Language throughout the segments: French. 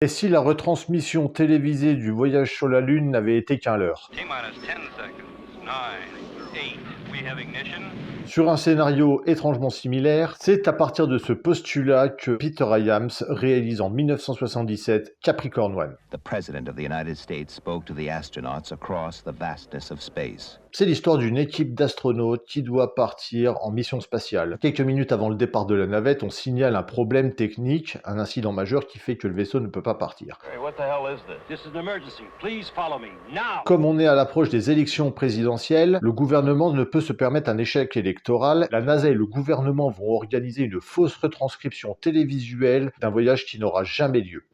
Et si la retransmission télévisée du voyage sur la Lune n'avait été qu'un leurre? T-minus 10 seconds. 9, 8, we have ignition. Sur un scénario étrangement similaire, c'est à partir de ce postulat que Peter Hyams réalise en 1977 Capricorn One. The President of the United States spoke to the astronauts across the vastness of space. C'est l'histoire d'une équipe d'astronautes qui doit partir en mission spatiale. Quelques minutes avant le départ de la navette, on signale un problème technique, un incident majeur qui fait que le vaisseau ne peut pas partir. Hey, what the hell is this? This is an emergency. Please follow me now. Comme on est à l'approche des élections présidentielles, le gouvernement ne peut se permettre un échec électoral. La NASA et le gouvernement vont organiser une fausse retranscription télévisuelle d'un voyage qui n'aura jamais lieu.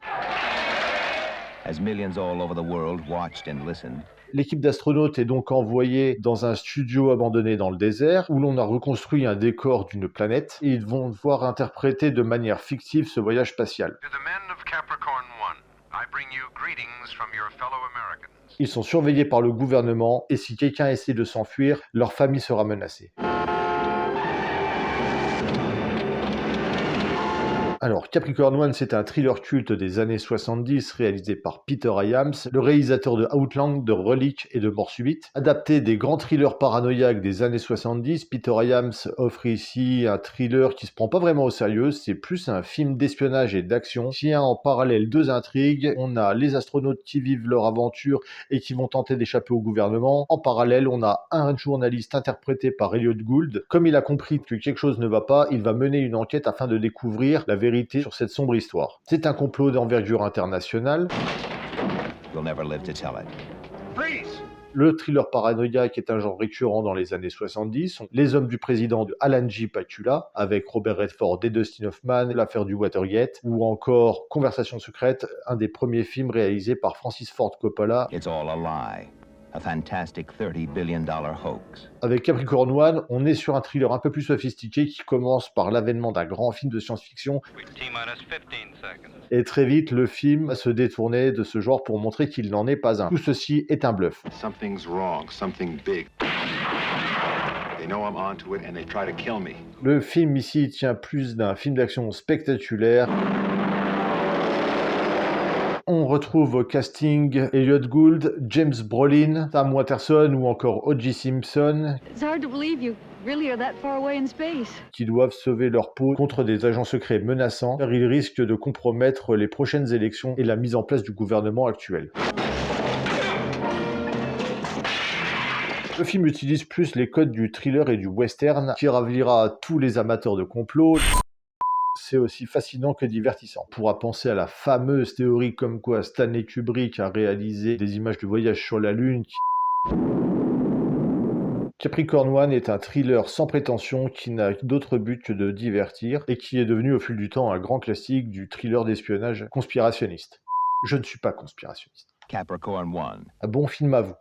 As millions all over the world watched and listened, L'équipe d'astronautes est donc envoyée dans un studio abandonné dans le désert où l'on a reconstruit un décor d'une planète et ils vont devoir interpréter de manière fictive ce voyage spatial. To the men of Capricorn One, I bring you greetings from your fellow Americans. Ils sont surveillés par le gouvernement et si quelqu'un essaie de s'enfuir, leur famille sera menacée. Alors, Capricorn One, c'est un thriller culte des années 70 réalisé par Peter Hyams, le réalisateur de Outland, de Relic et de Mort Subite. Adapté des grands thrillers paranoïaques des années 70, Peter Hyams offre ici un thriller qui se prend pas vraiment au sérieux, c'est plus un film d'espionnage et d'action qui a en parallèle deux intrigues. On a les astronautes qui vivent leur aventure et qui vont tenter d'échapper au gouvernement. En parallèle, on a un journaliste interprété par Elliot Gould. Comme il a compris que quelque chose ne va pas, il va mener une enquête afin de découvrir la vérité sur cette sombre histoire. C'est un complot d'envergure internationale. you'll never live to tell it. Freeze! Le thriller paranoïaque est un genre récurrent dans les années 70. Les hommes du président de Alan J. Pakula, avec Robert Redford et Dustin Hoffman, l'affaire du Watergate, ou encore Conversation secrète, un des premiers films réalisés par Francis Ford Coppola. It's all a lie. A fantastic $30 billion hoax. Avec Capricorn One, on est sur un thriller un peu plus sophistiqué qui commence par l'avènement d'un grand film de science-fiction T-minus 15 seconds. et très vite le film va se détourner de ce genre pour montrer qu'il n'en est pas un. Tout ceci est un bluff. Something's wrong, something big. They know I'm onto it and they try to kill me. Le film ici tient plus d'un film d'action spectaculaire. On retrouve au casting Elliot Gould, James Brolin, Sam Waterston ou encore O.J. Simpson It's hard to believe you really are that far away in space. qui doivent sauver leur peau contre des agents secrets menaçants car ils risquent de compromettre les prochaines élections et la mise en place du gouvernement actuel. Le film utilise plus les codes du thriller et du western qui ravira tous les amateurs de complot. C'est aussi fascinant que divertissant. On pourra penser à la fameuse théorie comme quoi Stanley Kubrick a réalisé des images du voyage sur la Lune. Capricorn One est un thriller sans prétention qui n'a d'autre but que de divertir et qui est devenu au fil du temps un grand classique du thriller d'espionnage conspirationniste. Je ne suis pas conspirationniste. Capricorn One. Un bon film à vous.